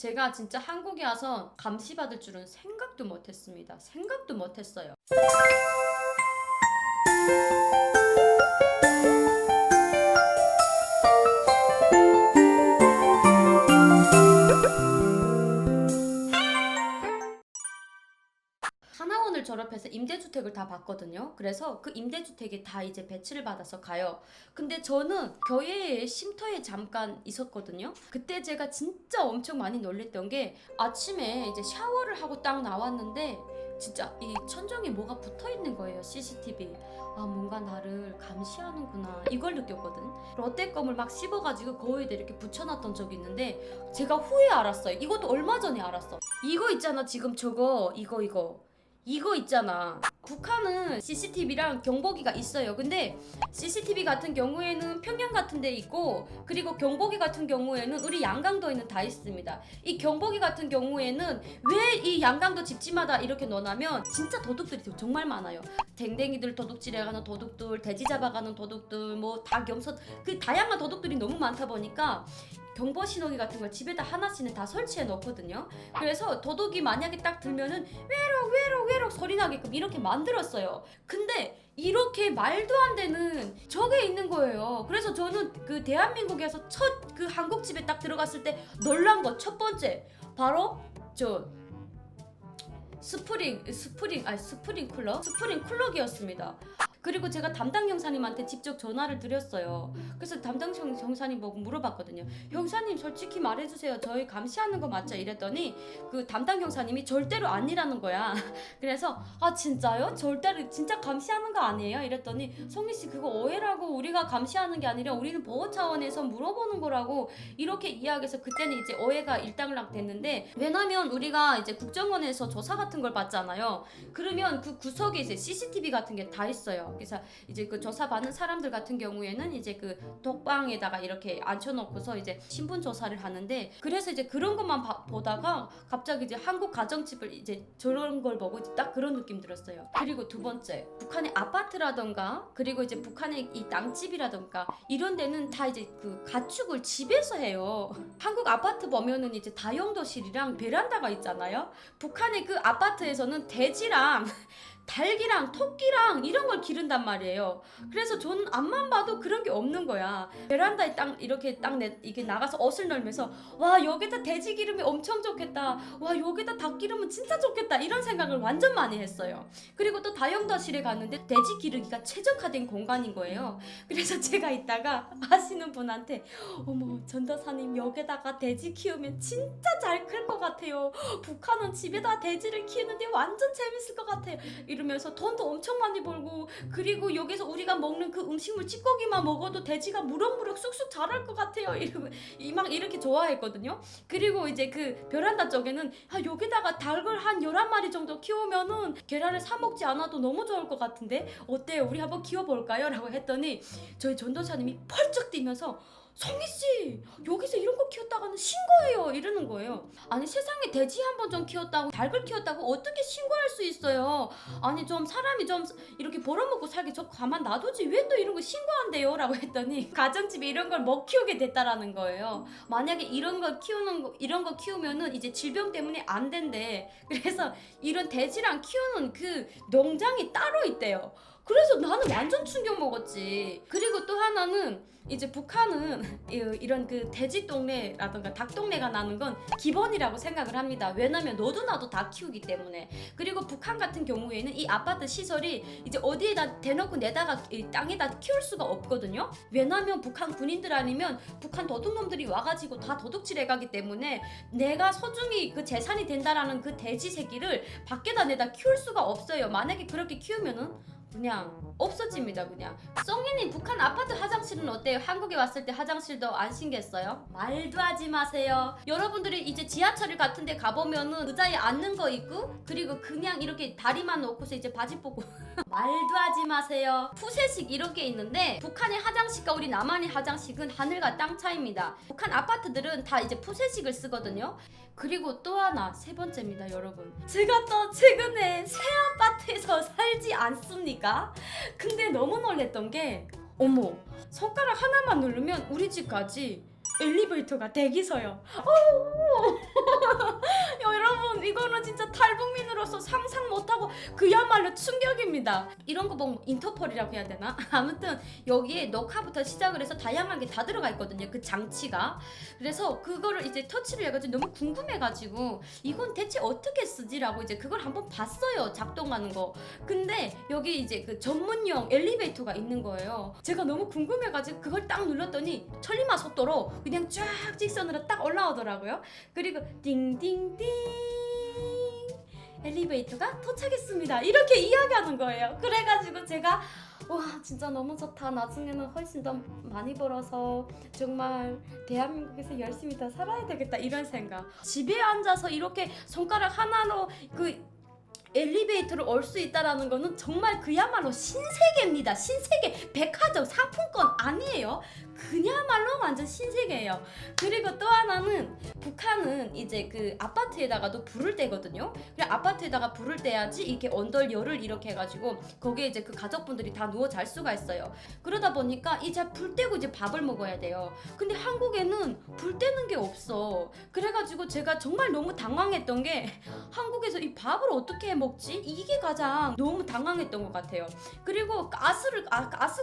제가 진짜 한국에 와서 감시받을 줄은 생각도 못했습니다. 생각도 못했어요. 하나원을 졸업해서 임대주택을 다 봤거든요. 그래서 그 임대주택에 다 이제 배치를 받아서 가요. 근데 저는 교회에 쉼터에 잠깐 있었거든요. 그때 제가 진짜 엄청 많이 놀랬던 게 아침에 이제 샤워를 하고 딱 나왔는데 진짜 이 천정에 뭐가 붙어 있는 거예요. CCTV. 아, 뭔가 나를 감시하는구나. 이걸 느꼈거든. 롯데껌을 막 씹어가지고 거위에다 이렇게 붙여놨던 적이 있는데 제가 후에 알았어요. 이것도 얼마 전에 알았어. 이거 있잖아. 지금 저거 이거 있잖아. 북한은 CCTV랑 경보기가 있어요. 근데 CCTV 같은 경우에는 평양 같은 데 있고, 그리고 경보기 같은 경우에는 우리 양강도에는 다 있습니다. 이 경보기 같은 경우에는 왜 이 양강도 집집마다 이렇게 넣어놔면 진짜 도둑들이 정말 많아요. 댕댕이들 도둑질해가는 도둑들, 돼지 잡아가는 도둑들, 뭐 닭, 염소, 그 다양한 도둑들이 너무 많다 보니까 경보 신호기 같은 걸 집에다 하나씩은 다 설치해 놓거든요. 그래서 도둑이 만약에 딱 들면은 외록 소리 나게끔 이렇게 만들었어요. 근데 이렇게 말도 안 되는 저게 있는 거예요. 그래서 저는 그 대한민국에서 첫 그 한국 집에 딱 들어갔을 때 놀란 거 첫 번째 바로 저 스프링 쿨러기였습니다. 그리고 제가 담당 형사님한테 직접 전화를 드렸어요. 그래서 담당 형사님 보고 물어봤거든요. 형사님 솔직히 말해주세요. 저희 감시하는 거 맞죠? 이랬더니 그 담당 형사님이 절대로 아니라는 거야. 그래서 아 진짜요? 절대로 진짜 감시하는 거 아니에요? 이랬더니 성희씨 그거 오해라고, 우리가 감시하는 게 아니라 우리는 보호 차원에서 물어보는 거라고 이렇게 이야기해서 그때는 이제 오해가 일단락 됐는데, 왜냐면 우리가 이제 국정원에서 조사 같은 걸 받잖아요. 그러면 그 구석에 이제 CCTV 같은 게 다 있어요. 그래서 이제 그 조사 받는 사람들 같은 경우에는 이제 그 독방에다가 이렇게 앉혀놓고서 이제 신분 조사를 하는데, 그래서 이제 그런 것만 보다가 갑자기 이제 한국 가정집을 이제 저런 걸 보고 이제 딱 그런 느낌 들었어요. 그리고 두 번째, 북한의 아파트라던가 그리고 이제 북한의 이 땅집이라던가 이런 데는 다 이제 그 가축을 집에서 해요. 한국 아파트 보면은 이제 다용도실이랑 베란다가 있잖아요. 북한의 그 아파트에서는 돼지랑 닭이랑 토끼랑 이런 걸 기른단 말이에요. 그래서 저는 앞만 봐도 그런 게 없는 거야. 베란다에 딱 이렇게 이게 나가서 옷을 널면서 와 여기다 돼지 기르면 엄청 좋겠다, 와 여기다 닭 기르면 진짜 좋겠다, 이런 생각을 완전 많이 했어요. 그리고 또 다용도실에 갔는데 돼지 기르기가 최적화된 공간인 거예요. 그래서 제가 이따가 아시는 분한테 어머 전도사님 여기다가 돼지 키우면 진짜 잘 클 것 같아요. 북한은 집에다 돼지를 키우는데 완전 재밌을 것 같아요. 이러면서 돈도 엄청 많이 벌고, 그리고 여기서 우리가 먹는 그 음식물 찌꺼기만 먹어도 돼지가 무럭무럭 쑥쑥 자랄 것 같아요. 막 이렇게 좋아했거든요. 그리고 이제 그 베란다 쪽에는 여기다가 닭을 한 11마리 정도 키우면은 계란을 사 먹지 않아도 너무 좋을 것 같은데 어때요? 우리 한번 키워볼까요? 라고 했더니 저희 전도사님이 펄쩍 뛰면서 성희씨 여기서 이런 거 키웠다가는 신고해요 이러는 거예요. 아니 세상에 돼지 한 번 좀 키웠다고 닭을 키웠다고 어떻게 신고할 수 있어요? 아니 좀 사람이 좀 이렇게 벌어먹고 살기 저 가만 놔두지 왜 또 이런 거 신고한대요? 라고 했더니 가정집에 이런 걸 못 키우게 됐다라는 거예요. 만약에 이런 거 키우면은 이제 질병 때문에 안 된대. 그래서 이런 돼지랑 키우는 그 농장이 따로 있대요. 그래서 나는 완전 충격 먹었지. 그리고 또 하나는 이제 북한은 이런 그 돼지 동네라던가 닭 동네가 나는 건 기본이라고 생각을 합니다. 왜냐면 너도 나도 다 키우기 때문에. 그리고 북한 같은 경우에는 이 아파트 시설이 이제 어디에다 대놓고 내다가 이 땅에다 키울 수가 없거든요. 왜냐면 북한 군인들 아니면 북한 도둑놈들이 와가지고 다 도둑질해 가기 때문에 내가 소중히 그 재산이 된다라는 그 돼지 새끼를 밖에다 내다 키울 수가 없어요. 만약에 그렇게 키우면은 그냥 없어집니다. 그냥. 썽이님 북한 아파트 화장실은 어때요? 한국에 왔을 때 화장실도 안 신겠어요? 말도 하지 마세요. 여러분들이 이제 지하철 같은 데 가보면은 의자에 앉는 거 있고, 그리고 그냥 이렇게 다리만 놓고서 이제 바지 벗고 말도 하지 마세요. 푸세식 이렇게 있는데 북한의 화장실과 우리 남한의 화장실은 하늘과 땅 차이입니다. 북한 아파트들은 다 이제 푸세식을 쓰거든요. 그리고 또 하나, 세 번째입니다, 여러분. 제가 또 최근에 새 아파트에서 살지 않습니까? 근데 너무 놀랬던 게 어머, 손가락 하나만 누르면 우리 집까지 엘리베이터가 대기서요. 제가 진짜 탈북민으로서 상상 못하고 그야말로 충격입니다. 이런 거 보면 인터폴이라고 해야 되나? 아무튼 여기에 녹화부터 시작을 해서 다양하게 다 들어가 있거든요. 그 장치가. 그래서 그거를 이제 터치를 해가지고 너무 궁금해가지고 이건 대체 어떻게 쓰지라고 이제 그걸 한번 봤어요. 작동하는 거. 근데 여기 이제 그 전문용 엘리베이터가 있는 거예요. 제가 너무 궁금해가지고 그걸 딱 눌렀더니 천리마 속도로 그냥 쫙 직선으로 딱 올라오더라고요. 그리고 띵띵띵 엘리베이터가 도착했습니다. 이렇게 이야기하는 거예요. 그래가지고 제가 와 진짜 너무 좋다. 나중에는 훨씬 더 많이 벌어서 정말 대한민국에서 열심히 더 살아야 되겠다 이런 생각. 집에 앉아서 이렇게 손가락 하나로 그 엘리베이터를 올 수 있다라는 거는 정말 그야말로 신세계입니다. 신세계 백화점 상품권 아니에요. 그야말로 완전 신세계예요. 그리고 또 하나는 북한은 이제 그 아파트에다가도 불을 떼거든요. 그래 아파트에다가 불을 떼야지 이렇게 언덜 열을 이렇게 해가지고 거기에 이제 그 가족분들이 다 누워 잘 수가 있어요. 그러다 보니까 이제 불 떼고 이제 밥을 먹어야 돼요. 근데 한국에는 불 떼는 게 없어. 그래가지고 제가 정말 너무 당황했던 게 한국에서 이 밥을 어떻게 해 먹지? 이게 가장 너무 당황했던 것 같아요. 그리고 가스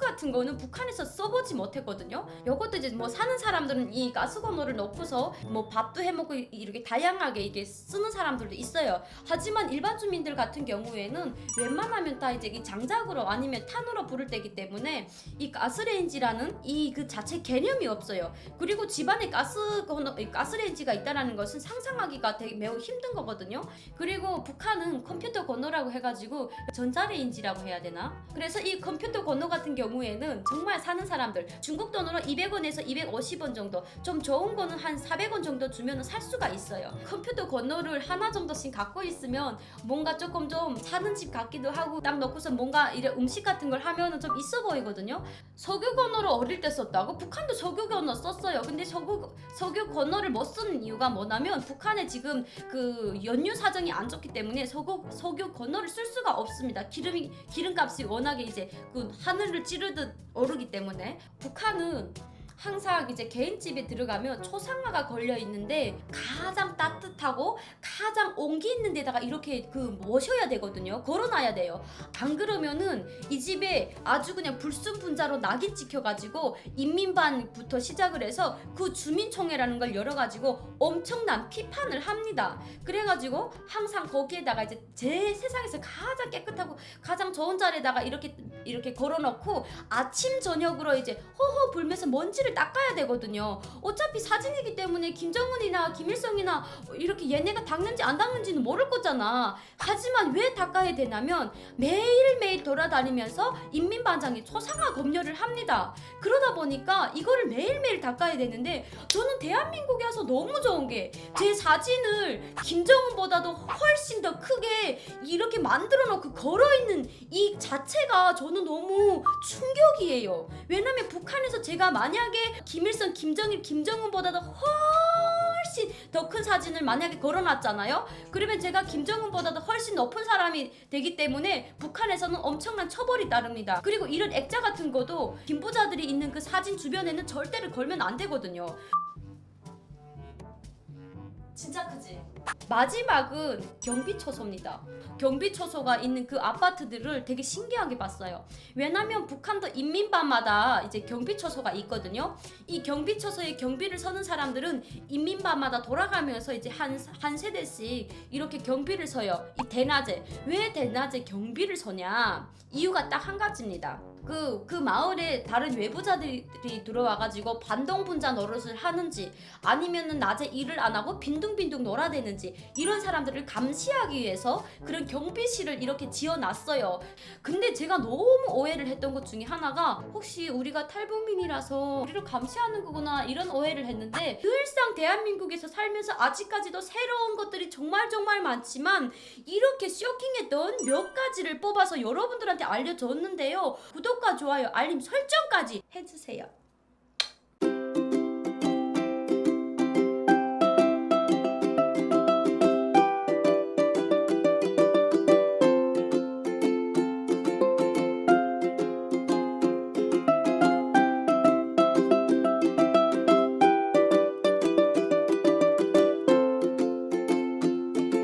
같은 거는 북한에서 써보지 못했거든요. 요것도 이제 뭐 사는 사람들은 이 가스건로를 넣고서 뭐 밥도 해먹고 이렇게 다양하게 이게 쓰는 사람들도 있어요. 하지만 일반 주민들 같은 경우에는 웬만하면 다 이제 이 장작으로 아니면 탄으로 불을 떼기 때문에 이 가스레인지라는 이 그 자체 개념이 없어요. 그리고 집안에 가스레인지가 있다라는 것은 상상하기가 되게 매우 힘든 거거든요. 그리고 북한은 컴퓨터 건로라고 해가지고 전자레인지라고 해야 되나? 그래서 이 컴퓨터 건로 같은 경우에는 정말 사는 사람들 중국 돈으로 200원에서 250원 정도, 좀 좋은 거는 한 400원 정도 주면 살 수가 있어요. 컴퓨터 건로를 하나 정도씩 갖고 있으면 뭔가 조금 좀 사는 집 같기도 하고 딱 넣고서 뭔가 이래 음식 같은 걸 하면은 좀 있어 보이거든요. 석유 건로를 어릴 때 썼다고? 북한도 석유 건로 썼어요. 근데 석유 건로를 못 쓰는 이유가 뭐냐면 북한에 지금 그 연유 사정이 안 좋기 때문에 석유 건로를 쓸 수가 없습니다. 기름값이 워낙에 이제 그 하늘을 찌르듯 오르기 때문에. 북한은 항상 이제 개인집에 들어가면 초상화가 걸려 있는데 가장 따뜻하고 가장 온기 있는 데다가 이렇게 그 모셔야 되거든요. 걸어놔야 돼요. 안 그러면은 이 집에 아주 그냥 불순분자로 낙이 찍혀가지고 인민반부터 시작을 해서 그 주민총회라는 걸 열어가지고 엄청난 비판을 합니다. 그래가지고 항상 거기에다가 이제 제 세상에서 가장 깨끗하고 가장 좋은 자리에다가 이렇게 걸어놓고 아침 저녁으로 이제 허허 불면서 먼지를 닦아야 되거든요. 어차피 사진이기 때문에 김정은이나 김일성이나 이렇게 얘네가 닦는지 안 닦는지는 모를 거잖아. 하지만 왜 닦아야 되냐면 매일매일 돌아다니면서 인민반장이 초상화 검열을 합니다. 그러다 보니까 이거를 매일매일 닦아야 되는데 저는 대한민국에 와서 너무 좋은 게 제 사진을 김정은보다도 훨씬 더 크게 이렇게 만들어 놓고 걸어있는 이 자체가 저는 너무 충격이에요. 왜냐면 북한에서 제가 만약에 김일성, 김정일, 김정은보다도 훨씬 더 큰 사진을 만약에 걸어놨잖아요. 그러면 제가 김정은보다도 훨씬 높은 사람이 되기 때문에 북한에서는 엄청난 처벌이 따릅니다. 그리고 이런 액자 같은 것도 김부자들이 있는 그 사진 주변에는 절대로 걸면 안 되거든요. 진짜 크지? 마지막은 경비초소입니다. 경비초소가 있는 그 아파트들을 되게 신기하게 봤어요. 왜냐면 북한도 인민반마다 이제 경비초소가 있거든요. 이 경비초소에 경비를 서는 사람들은 인민반마다 돌아가면서 이제 한 세대씩 이렇게 경비를 서요. 이 대낮에. 왜 대낮에 경비를 서냐? 이유가 딱 한 가지입니다. 그 마을에 다른 외부자들이 들어와가지고 반동분자 노릇을 하는지 아니면은 낮에 일을 안 하고 빈둥빈둥 놀아대는지 이런 사람들을 감시하기 위해서 그런 경비실을 이렇게 지어놨어요. 근데 제가 너무 오해를 했던 것 중에 하나가 혹시 우리가 탈북민이라서 우리를 감시하는 거구나 이런 오해를 했는데 늘상 대한민국에서 살면서 아직까지도 새로운 것들이 정말 많지만 이렇게 쇼킹했던 몇 가지를 뽑아서 여러분들한테 알려줬는데요. 구독과 좋아요, 알림 설정까지 해주세요.